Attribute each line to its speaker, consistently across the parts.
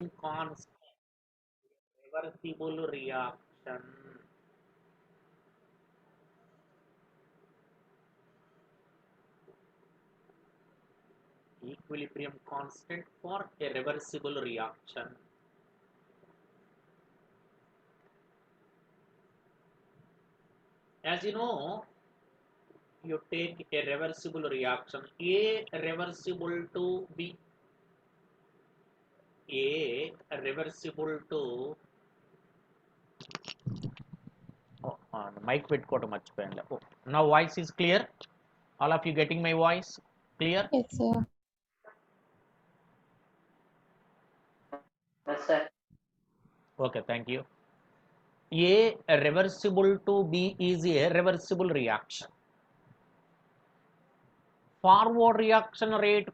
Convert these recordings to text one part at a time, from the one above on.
Speaker 1: constant reversible reaction. Equilibrium constant for a reversible reaction. As you know, you take a reversible reaction, A reversible to B, A reversible to mic పెట్టుకోవడం మర్చిపోయాను. Now voice is clear? All of you getting my voice clear?
Speaker 2: Yes, sir.
Speaker 3: Yes, sir.
Speaker 1: Okay, thank you. A reversible to B is a reversible reaction. Forward reaction rate,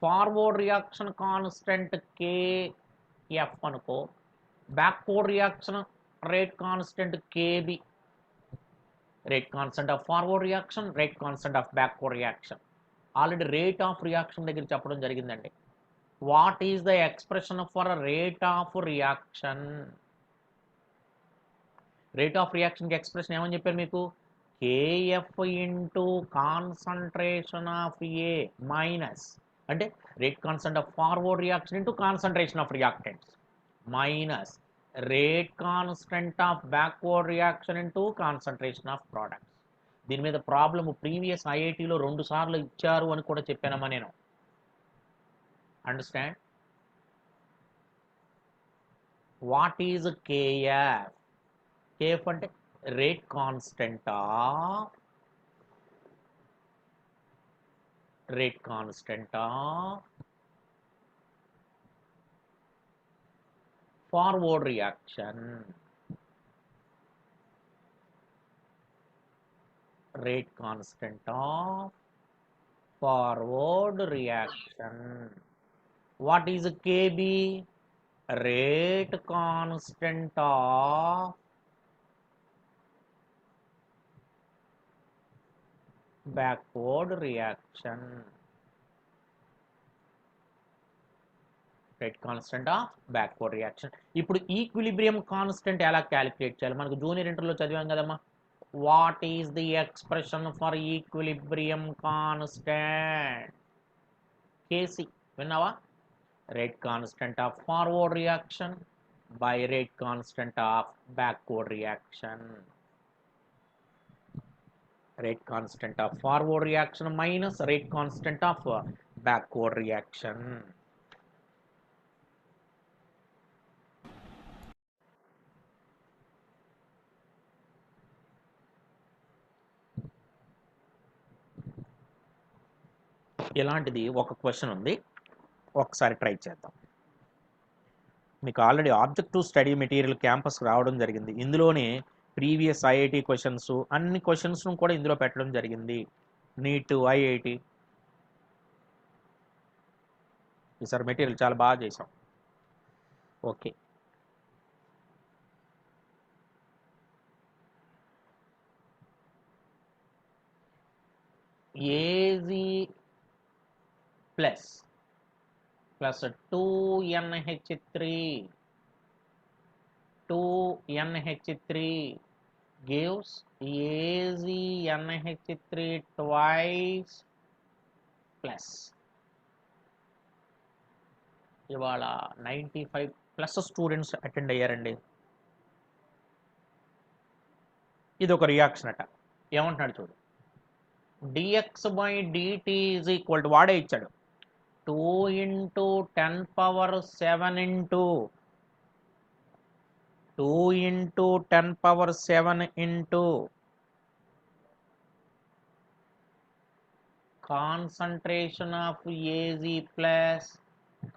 Speaker 1: forward reaction constant Kf అనుకో, backward reaction rate constant Kb. Rate constant of forward reaction, rate constant of backward reaction. Already rate of reaction దగ్గర చెప్పడం జరిగిందండి. What is the expression for a rate of reaction? Rate of reaction కి expression ఏమని చెప్పారు మీకు? Kf into concentration of A minus, అంటే rate constant of forward reaction into concentration of reactants, minus rate constant of backward reaction into concentration of products. దీని మీద problem previous ఐఐటీలో 2 సార్లు ఇచ్చారు అని కూడా చెప్పానమ్మా నేను. Understand? What is KF? KF అంటే rate constant of forward reaction. Rate constant of forward reaction. What is Kb? Rate constant of backward reaction. Rate constant of backward reaction. ఇప్పుడు ఈక్విలిబ్రియం కాన్స్టెంట్ ఎలా calculate చేయాలి? మనకు junior ఇంటర్లో చదివాం కదమ్మా. What is the expression for equilibrium constant? Kc. విన్నావా? Rate constant of forward reaction by rate constant of backward reaction. Rate constant of forward reaction minus rate constant of backward reaction. ఇలాంటిది ఒక question ఉంది, ఒకసారి try చేద్దాం. మీకు already objective study material campus రావడం జరిగింది. ఇందులోనే ప్రీవియస్ ఐఐటి క్వశ్చన్స్, అన్ని క్వశ్చన్స్ను కూడా ఇందులో పెట్టడం జరిగింది. Neat, IIT. ఈసారి మెటీరియల్ చాలా బాగా చేసాం. Okay, A G plus 2NH3 gives AgNH3 twice plus. ఇవాళ 95+ స్టూడెంట్స్ అటెండ్ అయ్యారండి. ఇది ఒక రియాక్షన్ అట. ఏమంటున్నాడు చూడు, dx/dt ఈజ్ ఈక్వల్ టు, వాడే ఇచ్చాడు, 2 × 10⁻7 into 2 × 10⁻7 into concentration of Ag plus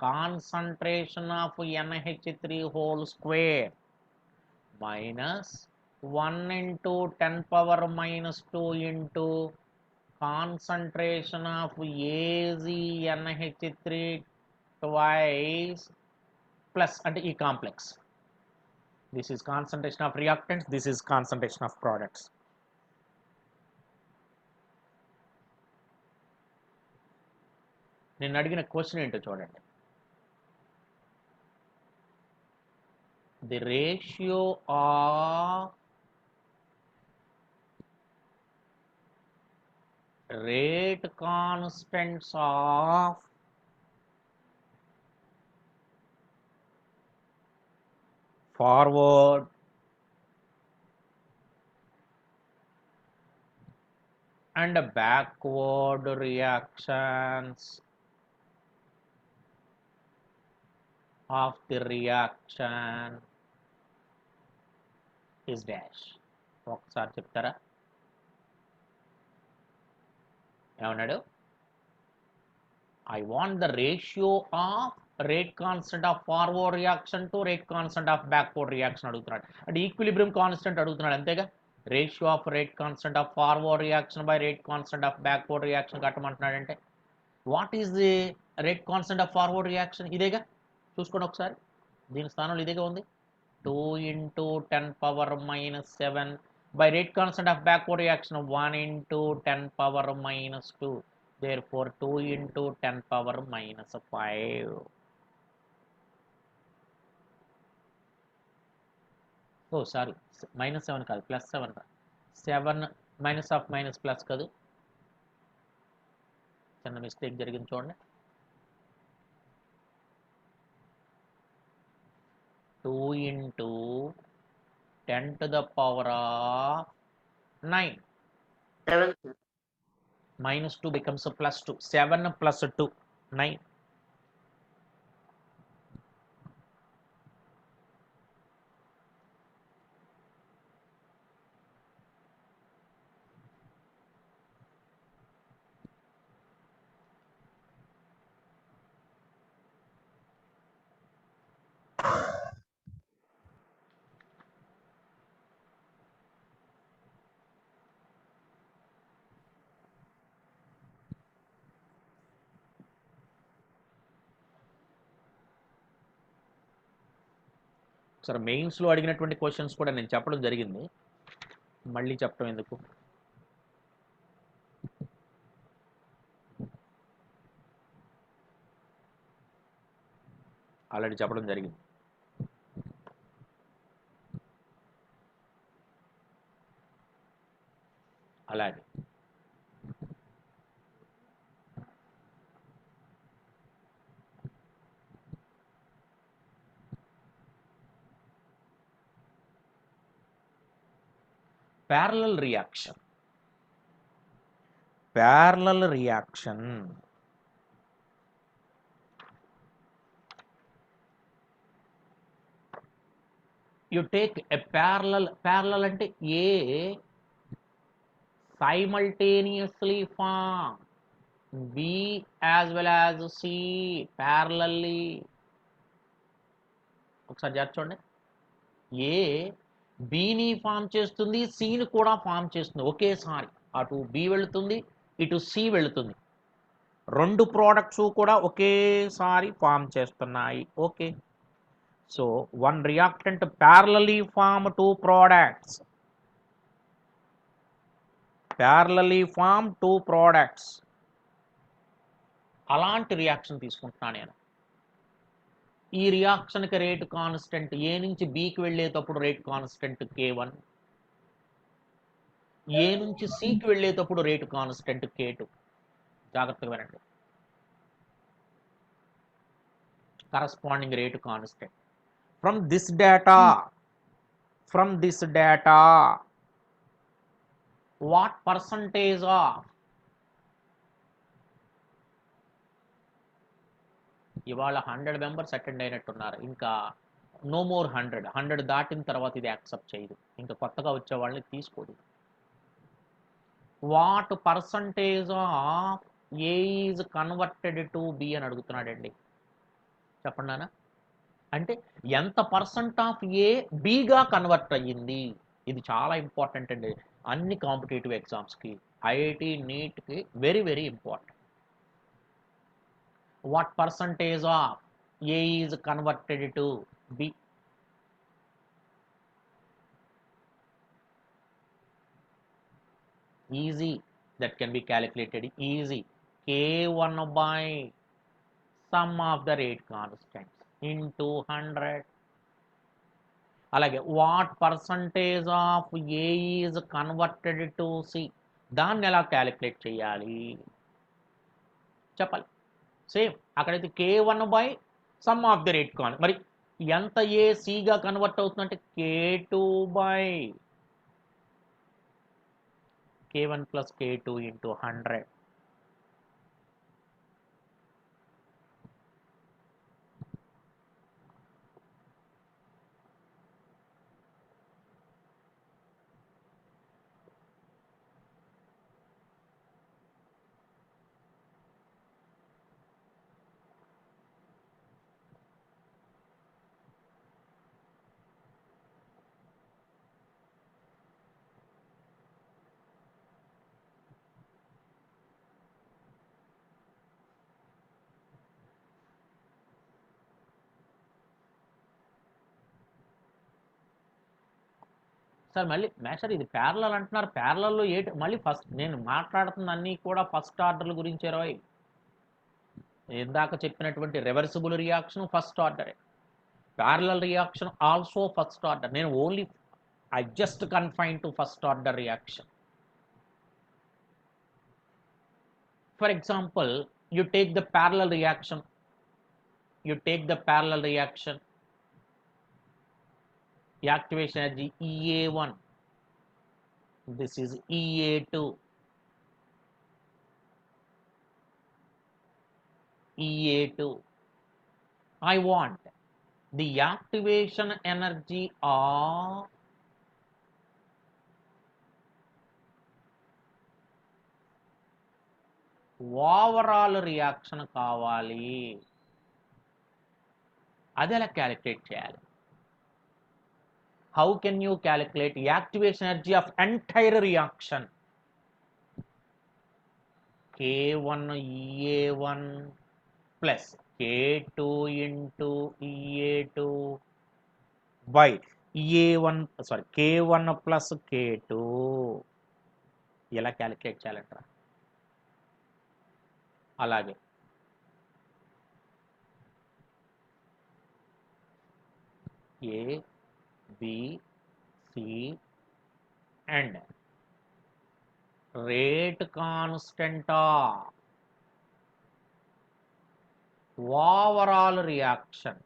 Speaker 1: concentration of NH3 whole square minus 1 × 10⁻⁻2 into concentration of AgNH3 twice plus అంటే ఈ complex. This is concentration of reactants, this is concentration of products. నేను అడిగిన question ఏంటో చూడండి. the ratio of rate constants of forward and backward reactions of the reaction is dash. ఒకసారి చెప్తారా? ఏమన్నాడు? I want the ratio of rate constant of forward reaction to rate constant of backward reaction అడుగుతున్నాడు. అంటే equilibrium constant అడుగుతున్నాడు అంతేగా. Ratio of rate constant of forward reaction by rate constant of backward reaction కట్టమంటున్నాడంటే what is the rate constant of forward reaction? ఇదేగా, చూసుకోండి ఒకసారి. దీని స్థానంలో ఇదేగా ఉంది. 2 into 10 power minus 7 by rate constant of backward reaction of 1 into 10 power minus 2. Therefore 2 into 10 power minus 5. Oh sorry, minus 7 కాదు, plus 7 రా. 7 minus of minus plus కాదు, చిన్న మిస్టేక్ జరిగింది చూడండి. 2 into 10 to the power of 9.
Speaker 2: 7.
Speaker 1: Minus 2 becomes a plus 2. 7 plus 2, 9. సరే, మెయిన్స్లో అడిగినటువంటి questions కూడా నేను చెప్పడం జరిగింది, మళ్ళీ చెప్పడం ఎందుకు. ఆల్రెడీ చెప్పడం జరిగింది. అలాగే parallel reaction. Parallel reaction you take a parallel అంటే A simultaneously form B as well as C parallelly. ఒకసారి చూడండి, ఏ బిని ఫామ్ చేస్తుంది, సిని కూడా ఫామ్ చేస్తుంది ఒకేసారి. అటు బి వెళుతుంది, ఇటు సి వెళుతుంది, రెండు ప్రోడక్ట్స్ కూడా ఒకేసారి ఫామ్ చేస్తున్నాయి. Okay, so one reactant parallelly form two products, parallelly form two products. అలాంటి రియాక్షన్ తీసుకుంటున్నాను నేను. ఈ రియాక్షన్కి రేట్ కాన్స్టెంట్ ఏ నుంచి బికి వెళ్ళేటప్పుడు రేట్ కాన్స్టెంట్ K1, ఏ నుంచి సికి వెళ్ళేటప్పుడు రేట్ కాన్స్టెంట్ K2. జాగ్రత్తగా వినండి. Corresponding rate constant from this data what percentage of, ఇవాళ 100 మెంబర్స్ అటెండ్ అయినట్టున్నారు, ఇంకా నో మోర్ 100 దాటిన తర్వాత ఇది యాక్సెప్ట్ చేయదు, ఇంకా కొత్తగా వచ్చే వాళ్ళని తీసుకోదు. What percentage of A is converted to B అని అడుగుతున్నాడండి. చెప్పండి నాన్న, అంటే ఎంత పర్సెంట్ ఆఫ్ ఏ బిగా కన్వర్ట్ అయ్యింది. ఇది చాలా ఇంపార్టెంట్ అండి అన్ని కాంపిటేటివ్ ఎగ్జామ్స్కి, ఐఐటి నీట్కి very very important. What percentage of A is converted to B. Easy, that can be calculated easy. K1 by sum of the rate constants into 100. అలాగే what percentage of A is converted to C, దాన్ని ఎలా calculate చేయాలి చెప్పాలి. Same అక్కడైతే K1 by some of the rate కాన్, మరి ఎంత ఏ సిగా convert అవుతుందంటే K2 by K1 plus K2 into 100. Sir మళ్ళీ మేషర్ ఇది ప్యారలల్ అంటున్నారు, ప్యారలల్లో ఏటి మళ్ళీ ఫస్ట్ నేను మాట్లాడుతున్న అన్నీ కూడా ఫస్ట్ ఆర్డర్ల గురించి రోయ్. ఇందాక చెప్పినటువంటి రివర్సిబుల్ రియాక్షన్ ఫస్ట్ ఆర్డరే, parallel reaction also first order. నేను only I just confine to first order reaction. For example you take the parallel reaction, you take the parallel reaction, activation energy EA1, this is EA2, EA2. I want the activation energy of overall reaction కావాలి, అది ఎలా calculate చేయాలి? How can you calculate activation energy of entire reaction? K1 EA1 plus K2 into EA2 by EA1 sorry K1 plus K2. ఎలా calculate చేయాలంటారా? అలాగే A B C and rate constant of overall reaction,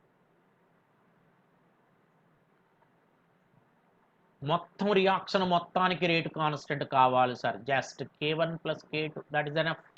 Speaker 1: మొత్తం reaction మొత్తానికి rate constant కావాలి sir. Just K1 plus K2 that is enough.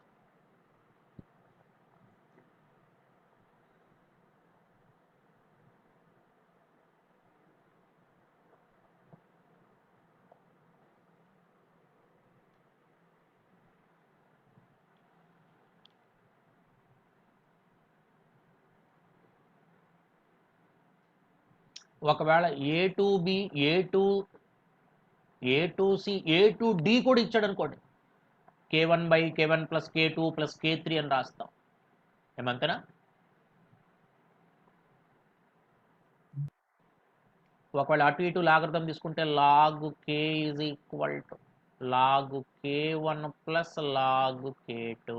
Speaker 1: ఒకవేళ A2B A2C A2D కూడా ఇచ్చాడు అనుకోండి, K1 by K1 plus K2 plus K3 అని రాస్తాం. ఏమంతేనా? ఒకవేళ అటు ఇటు లాగర్థం తీసుకుంటే log K is equal to log K1 plus log K2.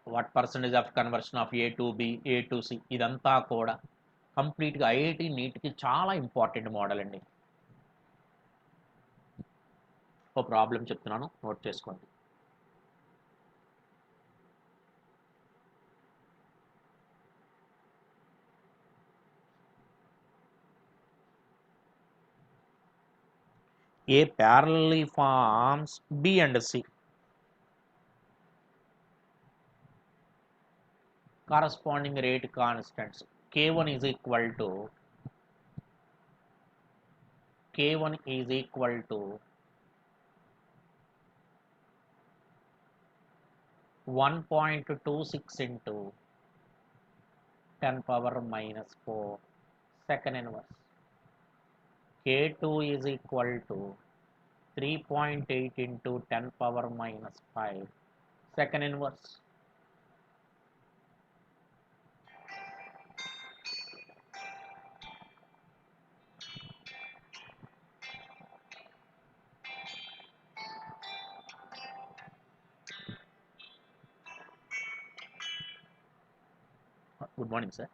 Speaker 1: What percentage of conversion of A2B A2C, ఇదంతా కూడా కంప్లీట్గా ఐఐటి నీట్కి చాలా ఇంపార్టెంట్ మోడల్ అండి. ఓ ప్రాబ్లం చెప్తున్నాను, నోట్ చేసుకోండి. A parallelly forms B and C. Corresponding rate constants K1 is equal to K1 is equal to 1.26 into 10 power minus 4 second inverse. K2 is equal to 3.8 into 10 power minus 5 second inverse. Good morning, sir.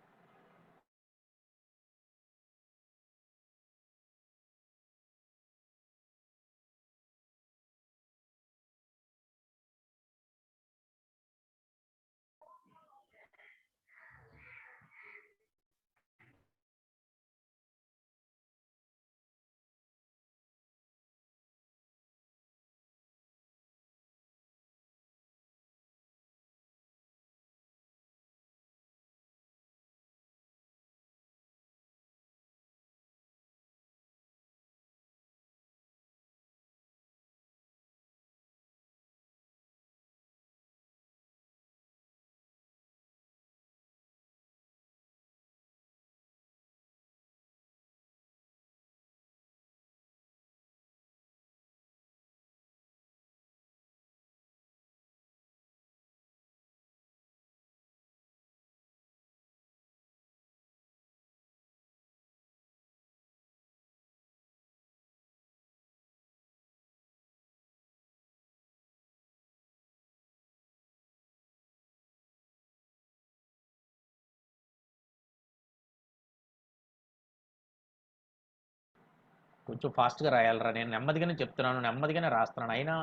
Speaker 1: కొంచెం ఫాస్ట్గా రాయాలరా, నేను నెమ్మదిగానే చెప్తున్నాను, నెమ్మదిగానే రాస్తున్నాను, అయినా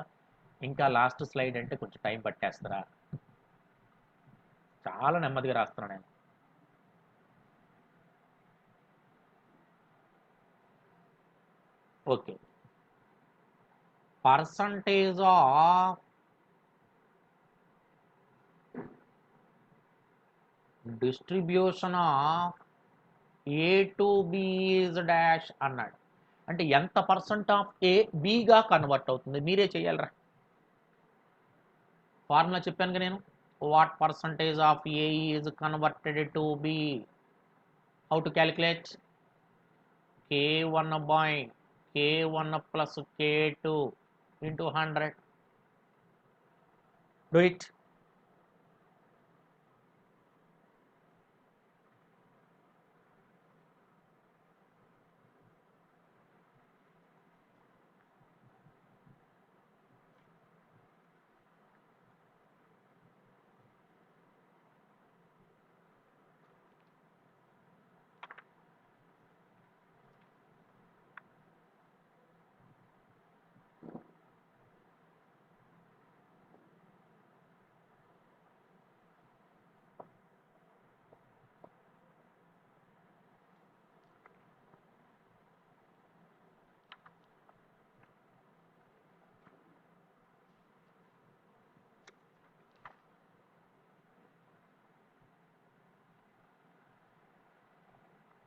Speaker 1: ఇంకా last slide అంటే కొంచెం time పట్టేస్తారా? చాలా నెమ్మదిగా రాస్తున్నాను నేను. Okay, percentage of distribution of A to be is dash అన్నాడు. అంటే ఎంత పర్సెంట్ ఆఫ్ ఏ బిగా కన్వర్ట్ అవుతుంది, మీరే చేయాలరా. ఫార్ములా చెప్పాను నేను, what percentage of A is converted to B. How to calculate? K1 by K1 plus K2 into 100. Do it.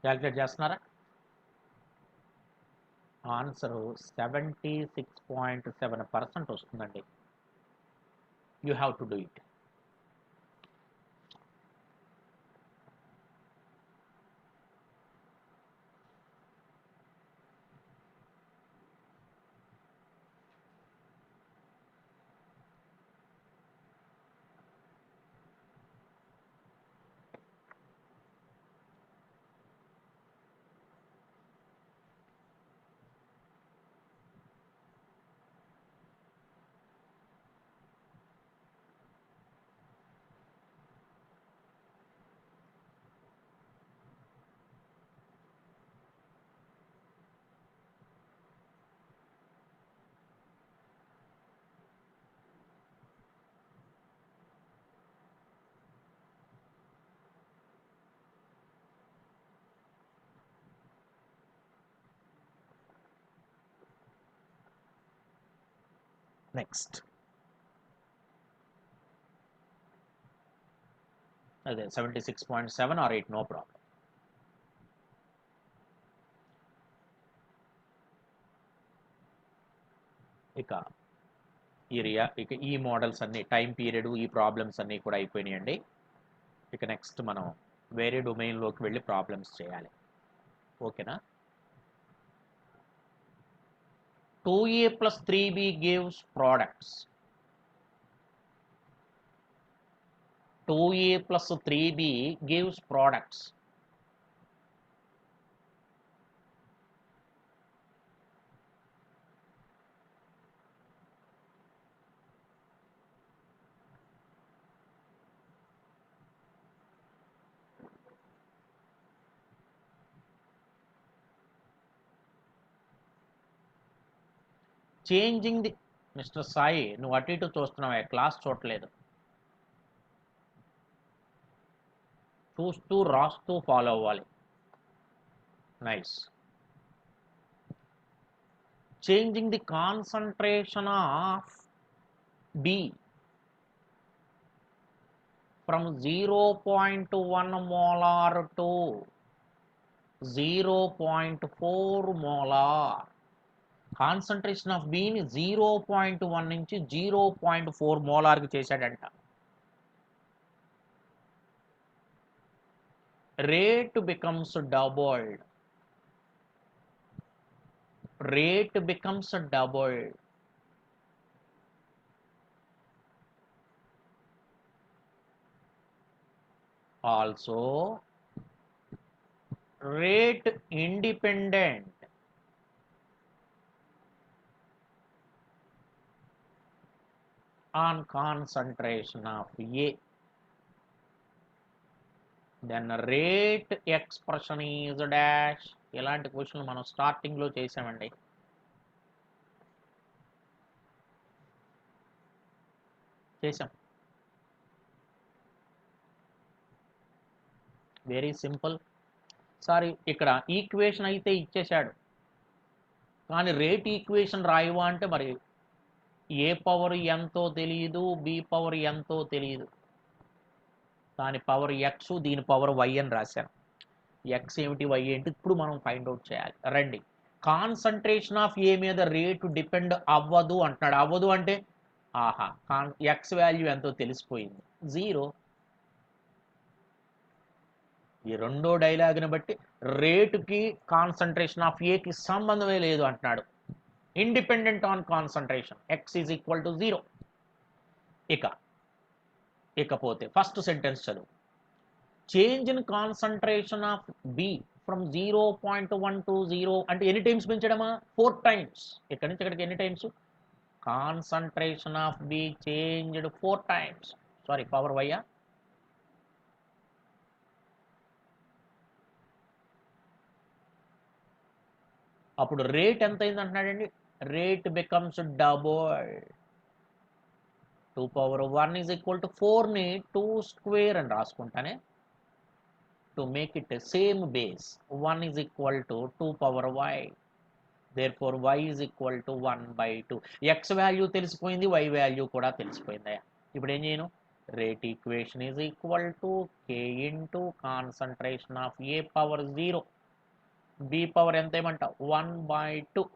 Speaker 1: Calculate చేస్తున్నారా? ఆన్సరు 76.7% వస్తుందండి. You have to do it. Next అదే 76.7 or 8, no problem. ఇక ఇక ఈ models అన్నీ time period ఈ problems అన్నీ కూడా అయిపోయినాయండి. ఇక నెక్స్ట్ మనం వేరే డొమైన్లోకి వెళ్ళి ప్రాబ్లమ్స్ చేయాలి. ఓకేనా? 2a plus 3b gives products. 2a plus 3b gives products. Changing the mister Sai, నువ్వు అటు ఇటు చూస్తున్నావే, క్లాస్ చూడలేదు. చూస్తూ రాస్తూ ఫాలో అవ్వాలి. Nice. Changing the concentration of B from 0.1 molar to 0.4 molar. Concentration of బీని 0.1 నుంచి 0.4 మోలార్కి చేశాడంట. Rate becomes doubled. Rate becomes doubled. Also rate independent on concentration of A, then rate expression is dash. ఇలాంటి క్వశ్చన్లు మనం స్టార్టింగ్లో చేసామండి. చేసాం. Very simple. సారీ, ఇక్కడ ఈక్వేషన్ అయితే ఇచ్చేశాడు, కానీ రేట్ ఈక్వేషన్ రాయవా అంటే మరి ఏ పవర్ ఎంతో తెలియదు, బి పవర్ ఎంతో తెలియదు. దాని పవర్ ఎక్స్, దీని పవర్ వై అని రాశాను. ఎక్స్ ఏమిటి, వై ఏంటి, ఇప్పుడు మనం ఫైండ్ అవుట్ చేయాలి. రండి. కాన్సంట్రేషన్ ఆఫ్ ఏ మీద రేటు డిపెండ్ అవ్వదు అంటున్నాడు. అవ్వదు అంటే ఆహా, ఎక్స్ వాల్యూ ఎంతో తెలిసిపోయింది, 0. ఈ రెండో డైలాగ్ని బట్టి రేటుకి కాన్సంట్రేషన్ ఆఫ్ ఏకి సంబంధమే లేదు అంటున్నాడు. Independent on concentration, x is equal to 0. ఇకపోతే ఫస్ట్ సెంటెన్స్ చదువు. Change in concentration of B from 0.1 to 0 అంటే ఎన్ని టైమ్స్ పెంచడమా? 4 times. ఇక్కడి నుంచి ఇక్కడికి ఎన్ని times? Concentration of B changed 4 times. Sorry, power వయ్యా. అప్పుడు రేట్ ఎంత అయింది అంటున్నాడండి? Rate becomes double. 2 power 1 is equal to 4ని 2 square అని రాసుకుంటానే, to make it same base. 1 is equal to 2 power y. Therefore y is equal to 1/2. x value తెలిసిపోయింది, y value కూడా తెలిసిపోయింది. ఇప్పుడు ఏం చేయను? Rate equation is equal to k into concentration of A power 0, B power ఎంత ఏమంటావు? 1/2.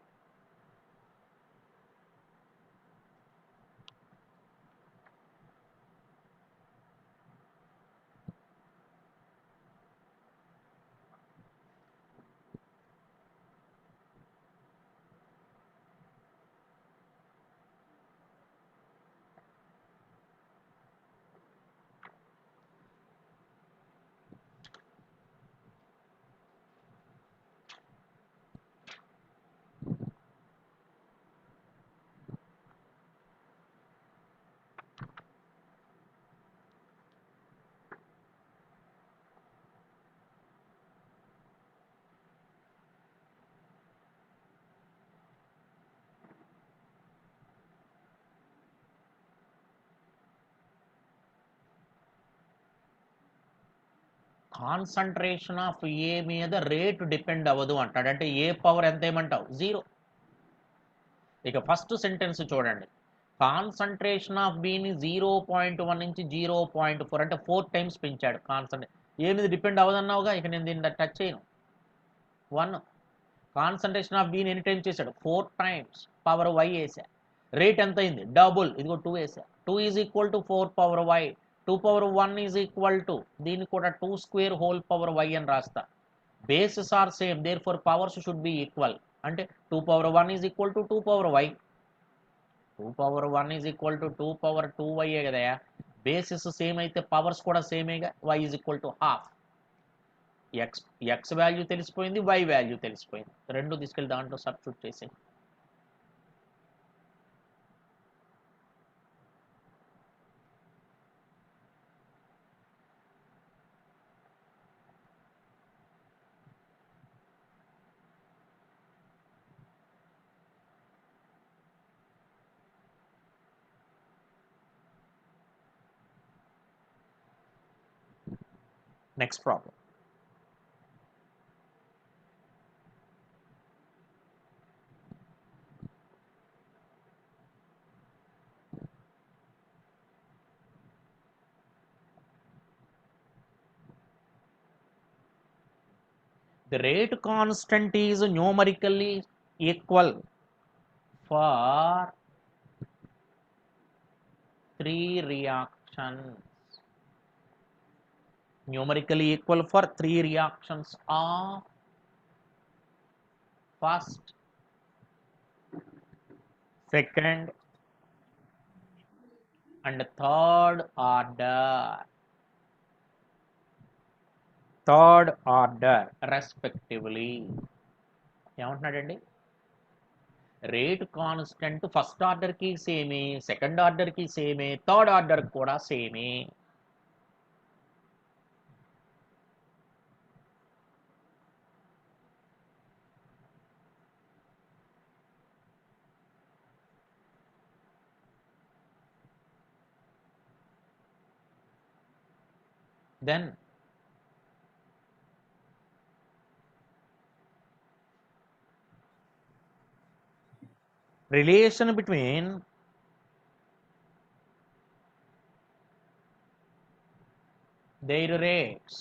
Speaker 1: Concentration of ఏ మీద rate depend అవ్వదు అంటాడు. అంటే ఏ పవర్ ఎంత ఏమంటావు? 0. ఇక ఫస్ట్ సెంటెన్స్ చూడండి. కాన్సంట్రేషన్ ఆఫ్ బిని 0.1 నుంచి 0.4 అంటే 4 times పెంచాడు. ఏ మీద డిపెండ్ అవ్వదన్నావుగా, ఇక నేను దీన్ని టచ్ చేయను. 1. కాన్సంట్రేషన్ ఆఫ్ బిని ఎన్ని టైమ్స్ చేశాడు? 4 times. పవర్ వై వేసా. రేట్ ఎంత అయింది డబుల్, ఇదిగో 2 వేసా. 2 is equal to 4 power y, 2 power 1 is equal to దీన్ని కూడా 2 స్క్వేర్ హోల్ పవర్ వై అని రాస్తా. Bases are same, therefore powers should be equal. అంటే 2 power 1 is equal to 2 power y, 2 power 1 is equal to 2 power 2 వైయే కదా. Basis same అయితే powers కూడా సేమేగా. Y is equal to half. X value తెలిసిపోయింది, Y value తెలిసిపోయింది. రెండు తీసుకెళ్ళి దాంట్లో సబ్స్టిట్యూట్ చేసి next problem. The rate constant is numerically equal for 3 reactions. Numerically equal for 3 reactions of first, second and third order respectively. ఏమంటున్నాడండి? Rate constant first ఆర్డర్కి సేమే, second ఆర్డర్కి సేమే, థర్డ్ ఆర్డర్కి కూడా సేమే. Then relation between their rates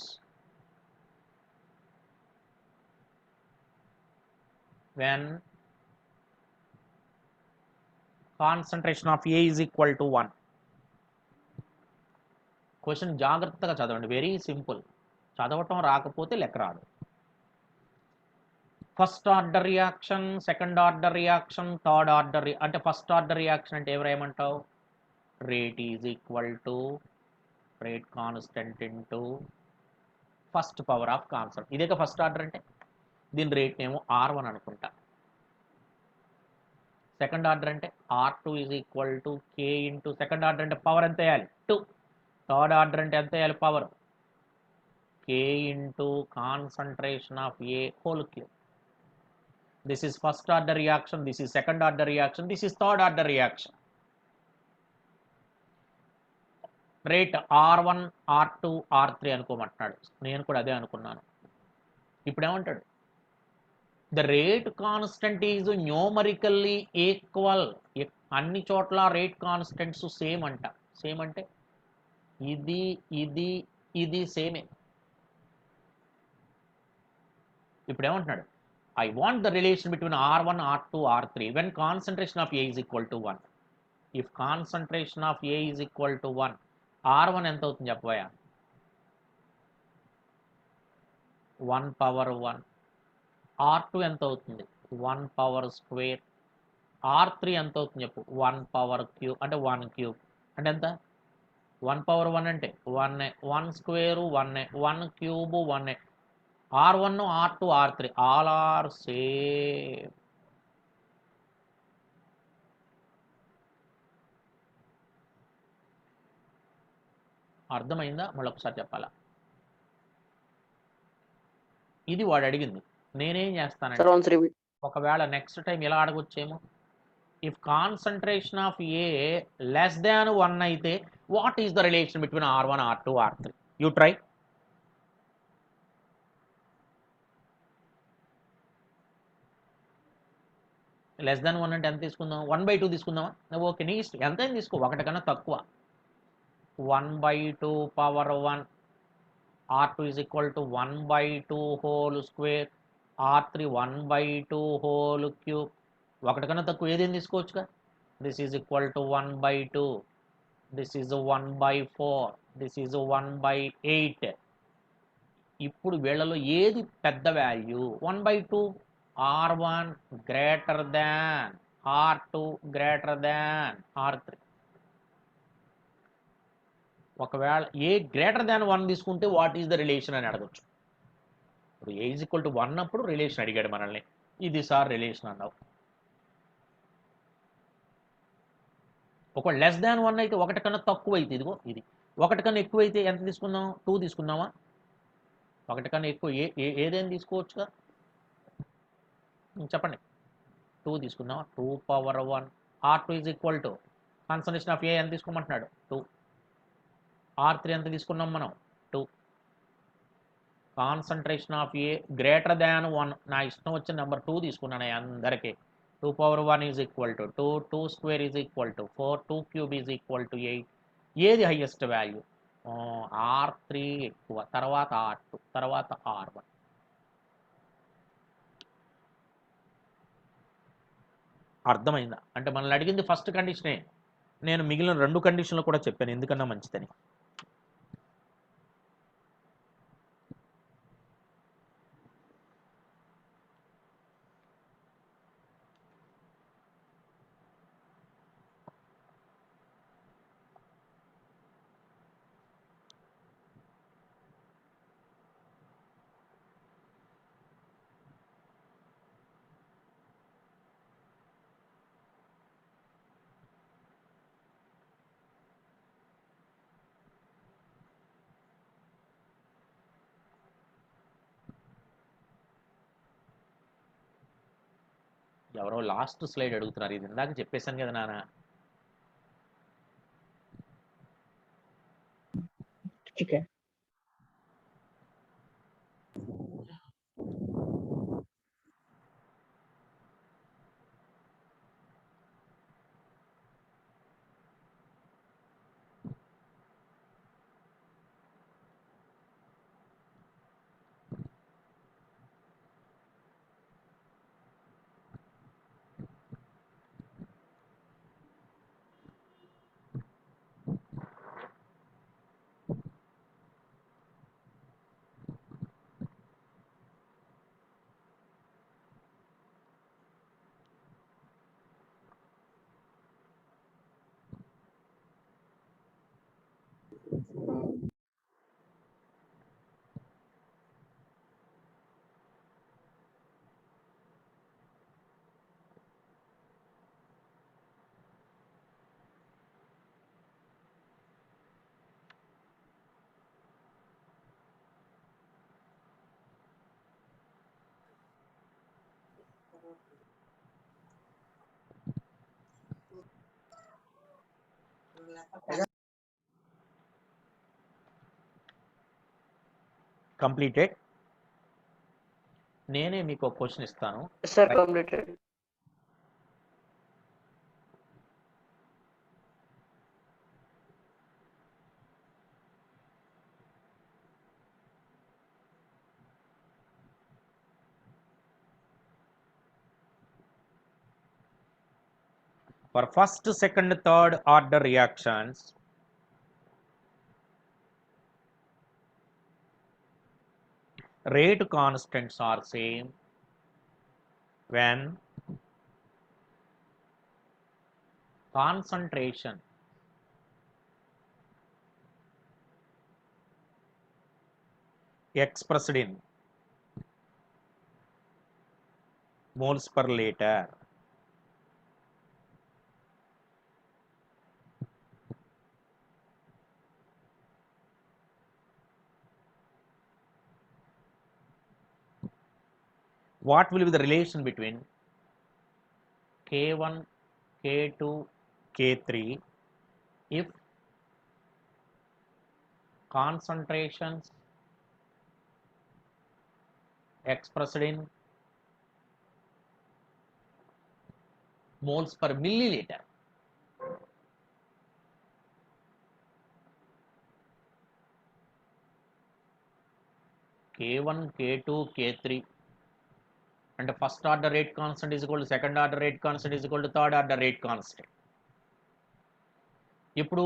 Speaker 1: when concentration of A is equal to 1. Question జాగ్రత్తగా చదవండి, వెరీ సింపుల్. చదవటం రాకపోతే లెక్క రాదు. First order reaction, second order reaction, third order అంటే ఫస్ట్ ఆర్డర్ రియాక్షన్ అంటే ఎవరేమంటావు? Rate is equal to rate constant into first power of constant. ఇదేక ఫస్ట్ ఆర్డర్ అంటే దీని రేట్ ఏమో R1 అనుకుంటా. సెకండ్ ఆర్డర్ అంటే R2 is equal to K into second order అంటే పవర్ ఎంత వేయాలి? 2. థర్డ్ ఆర్డర్ అంటే ఎంత వేయాలి power? K into concentration of A whole cube. This is first order reaction, this is second order reaction, this is third order reaction. Rate R1, R2, R3 అనుకోమంటున్నాడు. నేను కూడా అదే అనుకున్నాను. ఇప్పుడు ఏమంటాడు? The rate constant is numerically equal. అన్ని చోట్ల rate constants same అంట. Same అంటే ఇది ఇది ఇది సేమే. ఇప్పుడు ఏమంటున్నాడు? I want the relation between R1, R2, R3 when concentration of A is equal to 1. If concentration of A is equal to 1, R1 ఎంత అవుతుంది చెప్పబోయా? 1 పవర్ 1. R2 ఎంత అవుతుంది? 1 పవర్ స్క్వేర్. R3 ఎంత అవుతుంది చెప్పు? 1 పవర్ క్యూబ్ అంటే 1 క్యూబ్. అంటే ఎంత? 1 పవర్ 1 అంటే 1, 1 square 1, 1 cube 1. R1, R2, R3 all are same. అర్థమైందా? మళ్ళీ ఒకసారి చెప్పాలా? ఇది వాడు అడిగింది. నేనేం చేస్తానంటే ఒకవేళ నెక్స్ట్ టైం ఇలా అడగొచ్చేమో, if concentration of A less than 1 అయితే what is the relation between R1, R2, R3? You try. Less than 1 అంటే ఎంత తీసుకుందాం? 1/2 తీసుకుందామా? ఓకే, నీ ఇష్టం, ఎంతైనా తీసుకో, ఒకటి కన్నా తక్కువ. 1/2 power 1. R2 is equal to 1/2 whole square. R3 1/2 whole cube. ఒకటి కన్నా తక్కువ ఏదేం తీసుకోవచ్చుగా. this is equal to 1 by 2, this is 1 by 4, this is 1 by 8. ఇప్పుడు వీళ్ళలో ఏది పెద్ద value? 1 by 2, R1 greater than R2 greater than R3. ఒకవేళ ఏ గ్రేటర్ దాన్ 1 తీసుకుంటే what is the relation అని అడగచ్చు. ఇప్పుడు ఏ ఈజ్ ఈక్వల్ టు 1 అప్పుడు రిలేషన్ అడిగాడు మనల్ని, ఇది సార్ రిలేషన్ అన్నావు. ఒకవేళ లెస్ దాన్ 1 అయితే, ఒకటి కన్నా తక్కువ అయితే, ఇదిగో ఇది ఒకటి కన్నా ఎక్కువ అయితే ఎంత తీసుకుందాం? 2 తీసుకుందామా? ఒకటి కన్నా ఎక్కువ ఏదైనా తీసుకోవచ్చుగా, చెప్పండి. 2 తీసుకుందామా? 2 power 1. R2 is equal to concentration of A ఎంత తీసుకోమంటున్నాడు? 2. R3 ఎంత తీసుకున్నాం మనం? 2. కాన్సన్ట్రేషన్ ఆఫ్ ఏ గ్రేటర్ దాన్ 1. నా ఇష్టం వచ్చిన నెంబర్ 2 తీసుకున్నాను అందరికీ. 2 power 1 is equal to 2, 2 square is equal to 4, 2 cube is equal to 8. ఏది హైయెస్ట్ వాల్యూ? R3 ఎక్కువ, తర్వాత R2, తర్వాత R1. అర్థమైందా? అంటే మనల్ని అడిగింది ఫస్ట్ కండిషనే, నేను మిగిలిన 2 కండిషన్లు కూడా చెప్పాను ఎందుకన్నా మంచిదని. ఎవరో లాస్ట్ స్లైడ్ అడుగుతున్నారు, ఇది ఇందాక చెప్పేశాను కదా నాన్న. కంప్లీటెడ్. నేనే మీకు ఒక క్వశ్చన్ ఇస్తాను.
Speaker 2: Sir, completed.
Speaker 1: For first, second, third order reactions, rate constants are same when concentration expressed in moles per liter what will be the relation between K1, K2, K3 if concentrations expressed in moles per milliliter? K1, K2, K3 and first order rate constant is equal to second order rate constant is equal to third order rate constant. ఇప్పుడు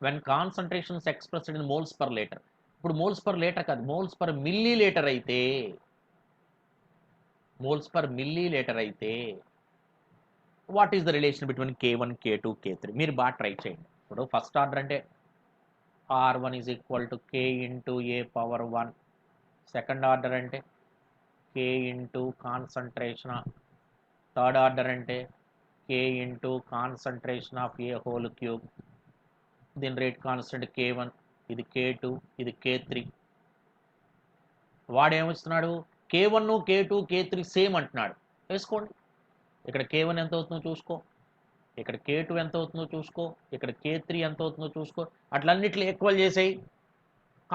Speaker 1: when concentrations expressed in moles per litre, ఇప్పుడు moles per litre కాదు, moles per milli litre అయితే, moles per milli litre అయితే what is the relation between K1 K2 K3? మీరు బాగా try చేయండి. ఇప్పుడు first order అంటే R1 is equal to K into A power 1, second order అంటే K into concentration, third order అంటే K into concentration of A whole cube, దీని rate constant K1, ఇది K2, ఇది K3. వాడు ఏమిస్తున్నాడు, K1 K2 K3 సేమ్ అంటున్నాడు. వేసుకోండి. ఇక్కడ K1 ఎంత అవుతుందో చూసుకో, ఇక్కడ K2 ఎంత అవుతుందో చూసుకో, ఇక్కడ K3 ఎంత అవుతుందో చూసుకో, అట్లన్నిట్లో ఈక్వల్ చేసేయి,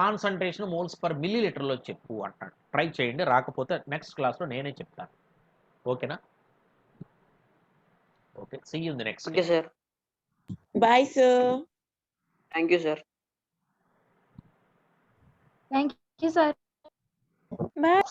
Speaker 1: కాన్సంట్రేషన్ మోల్స్ పర్ మిల్లీ లీటర్లో చెప్పు అంటాడు. ట్రై చేయండి, రాకపోతే నెక్స్ట్ క్లాస్లో నేనే చెప్తాను. ఓకేనా? Okay, see you in the next.
Speaker 2: Okay, sir.
Speaker 3: Bye, sir.
Speaker 2: Thank you, sir.
Speaker 4: Thank you, sir.
Speaker 3: Bye.